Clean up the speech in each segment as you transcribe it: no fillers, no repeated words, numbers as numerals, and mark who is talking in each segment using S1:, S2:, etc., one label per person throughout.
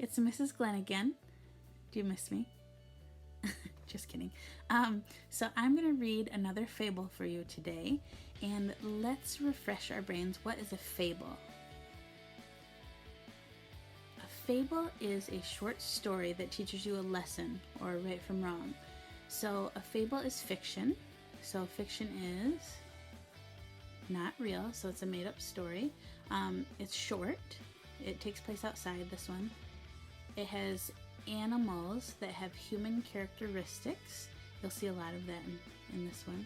S1: it's Mrs. Glenn again. Do you miss me? Just kidding. So I'm going to read another fable for you today, and let's refresh our brains. What is a fable? A fable is a short story that teaches you a lesson or right from wrong. So a fable is fiction. So fiction is not real, so it's a made-up story. It's short. It takes place outside, this one. It has animals that have human characteristics. You'll see a lot of that in this one.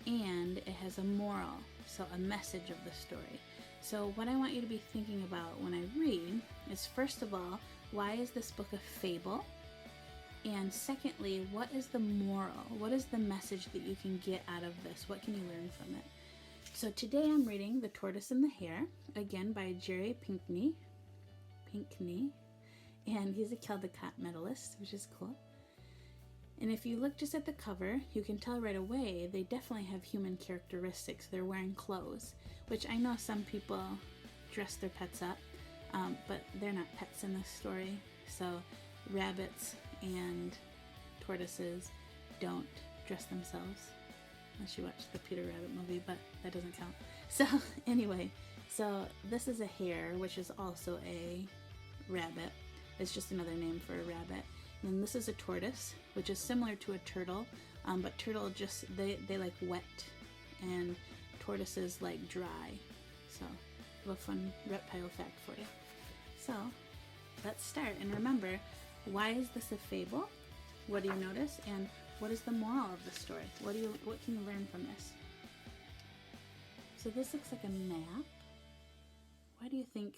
S1: And it has a moral, so a message of the story. So what I want you to be thinking about when I read is, first of all, why is this book a fable? And secondly, what is the moral? What is the message that you can get out of this? What can you learn from it? So today I'm reading The Tortoise and the Hare, again by Jerry Pinkney. And he's a Caldecott medalist, which is cool. And if you look just at the cover, you can tell right away they definitely have human characteristics. They're wearing clothes, which I know some people dress their pets up, but they're not pets in this story. So rabbits and tortoises don't dress themselves. Unless you watch the Peter Rabbit movie, but that doesn't count. So anyway, so this is a hare, which is also a rabbit. It's just another name for a rabbit. And then this is a tortoise, which is similar to a turtle, but turtle just, they like wet, and tortoises like dry. So a little fun reptile fact for you. So let's start. And remember, why is this a fable? What do you notice? And what is the moral of the story? What can you learn from this? So this looks like a map. Why do you think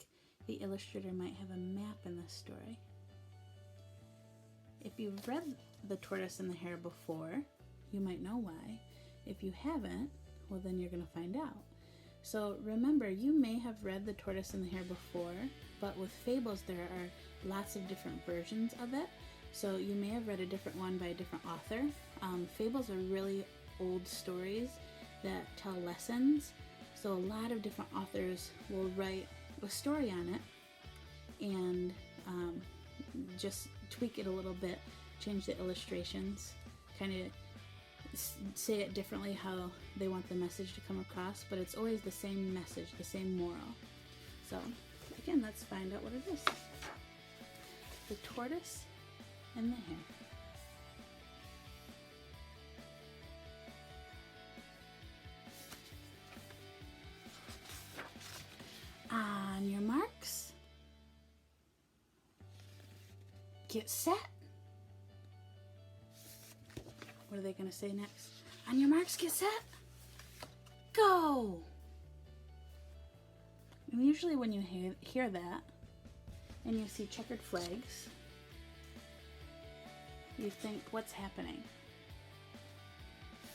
S1: the illustrator might have a map in this story? If you've read The Tortoise and the Hare before, you might know why. If you haven't, well then you're going to find out. So remember, you may have read The Tortoise and the Hare before, but with fables there are lots of different versions of it. So you may have read a different one by a different author. Fables are really old stories that tell lessons. So a lot of different authors will write a story on it and just tweak it a little bit, change the illustrations, kind of say it differently how they want the message to come across, but it's always the same message, the same moral. So again, let's find out what it is. The Tortoise and the Hare. On your marks, get set. What are they going to say next? On your marks, get set, go. And usually when you hear that and you see checkered flags, you think, what's happening?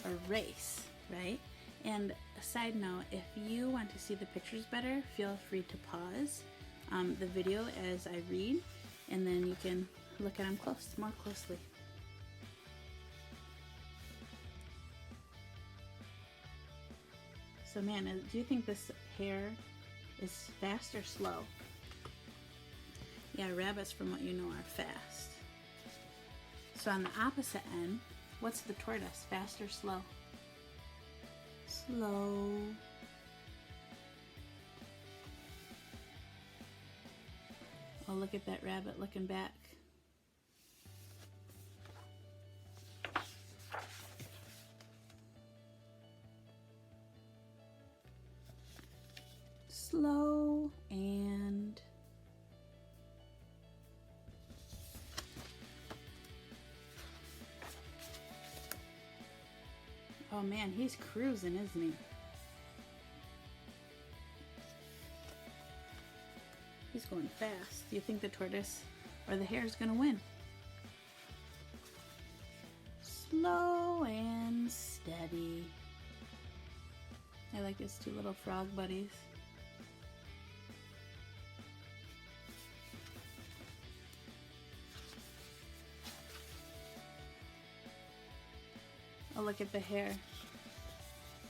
S1: A race, right? And a side note, if you want to see the pictures better, feel free to pause the video as I read, and then you can look at them more closely. So man, do you think this hare is fast or slow? Yeah, rabbits, from what you know, are fast. So on the opposite end, what's the tortoise, fast or slow? Slow. Oh, look at that rabbit looking back. Slow and oh man, he's cruising, isn't he? He's going fast. Do you think the tortoise or the hare is going to win? Slow and steady. I like his two little frog buddies. Oh, look at the hare.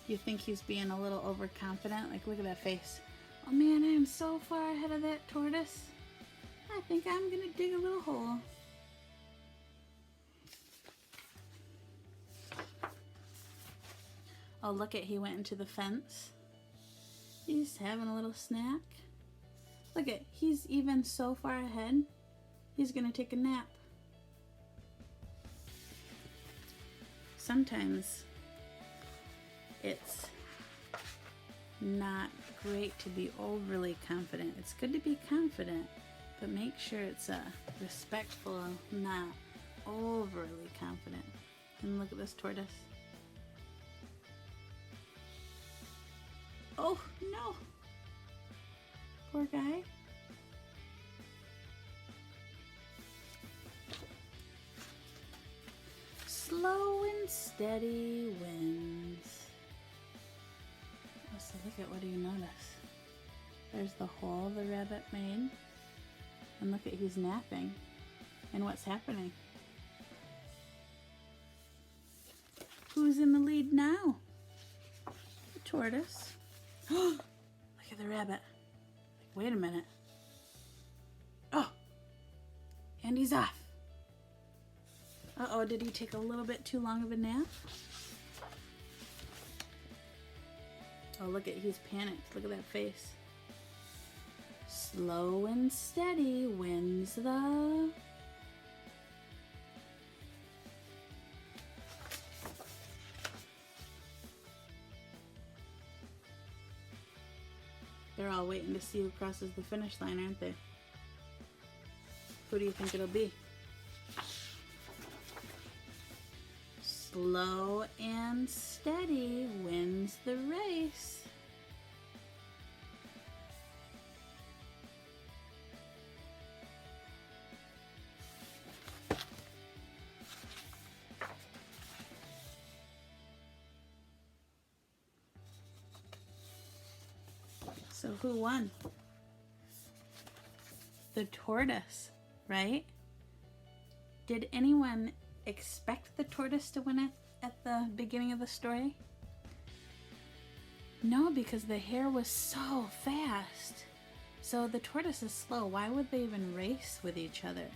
S1: You think he's being a little overconfident? Like, look at that face. Oh man, I am so far ahead of that tortoise. I think I'm gonna dig a little hole. Oh, look at, he went into the fence. He's having a little snack. Look at, he's even so far ahead. He's gonna take a nap. Sometimes it's not great to be overly confident. It's good to be confident, but make sure it's respectful, not overly confident. And look at this tortoise. Oh no, poor guy. Slow and steady wins. Oh, so look at, what do you notice? There's the hole the rabbit made. And look at, he's napping. And what's happening? Who's in the lead now? The tortoise. Look at the rabbit. Wait a minute. Oh! And he's off. Uh-oh, did he take a little bit too long of a nap? Oh, look at, he's panicked. Look at that face. Slow and steady wins the... They're all waiting to see who crosses the finish line, aren't they? Who do you think it'll be? Slow and steady wins the race. So who won? The tortoise, right? Did anyone expect the tortoise to win it at the beginning of the story? No, because the hare was so fast. So the tortoise is slow. Why would they even race with each other?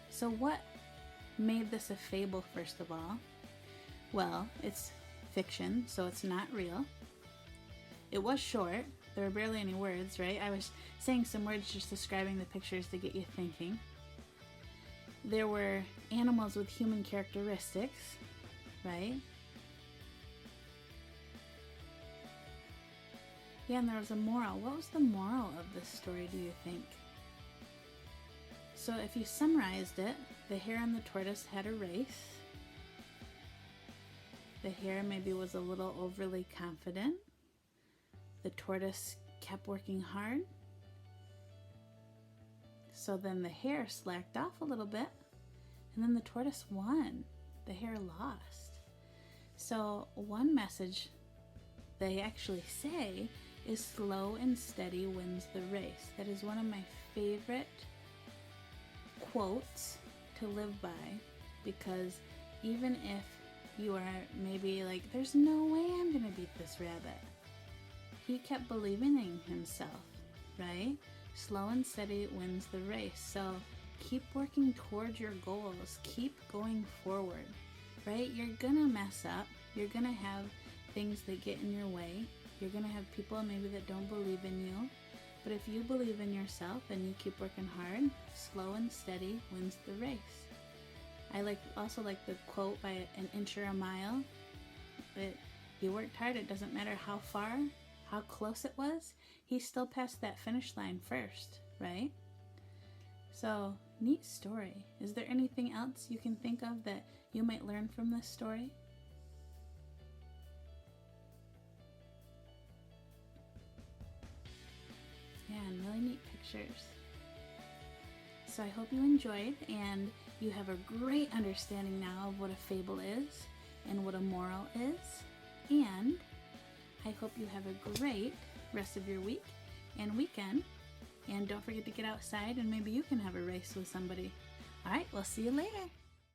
S1: So what made this a fable, first of all? Well, it's fiction, so it's not real. It was short. There were barely any words, right? I was saying some words just describing the pictures to get you thinking. There were animals with human characteristics, right? Yeah, and there was a moral. What was the moral of this story, do you think? So if you summarized it, the hare and the tortoise had a race. The hare maybe was a little overly confident. The tortoise kept working hard. So then the hare slacked off a little bit, and then the tortoise won. The hare lost. So one message they actually say is slow and steady wins the race. That is one of my favorite quotes to live by, because even if you are maybe like, there's no way I'm gonna beat this rabbit, he kept believing in himself, right? Slow and steady wins the race. So keep working towards your goals. Keep going forward, right? You're gonna mess up. You're gonna have things that get in your way. You're gonna have people maybe that don't believe in you. But if you believe in yourself and you keep working hard, slow and steady wins the race. I also like the quote by An Inch or a Mile. That he worked hard. It doesn't matter how far, how close it was, he still passed that finish line first, right? So, neat story. Is there anything else you can think of that you might learn from this story? Yeah, and really neat pictures. So I hope you enjoyed and you have a great understanding now of what a fable is and what a moral is. And I hope you have a great rest of your week and weekend. And don't forget to get outside and maybe you can have a race with somebody. All right, we'll see you later.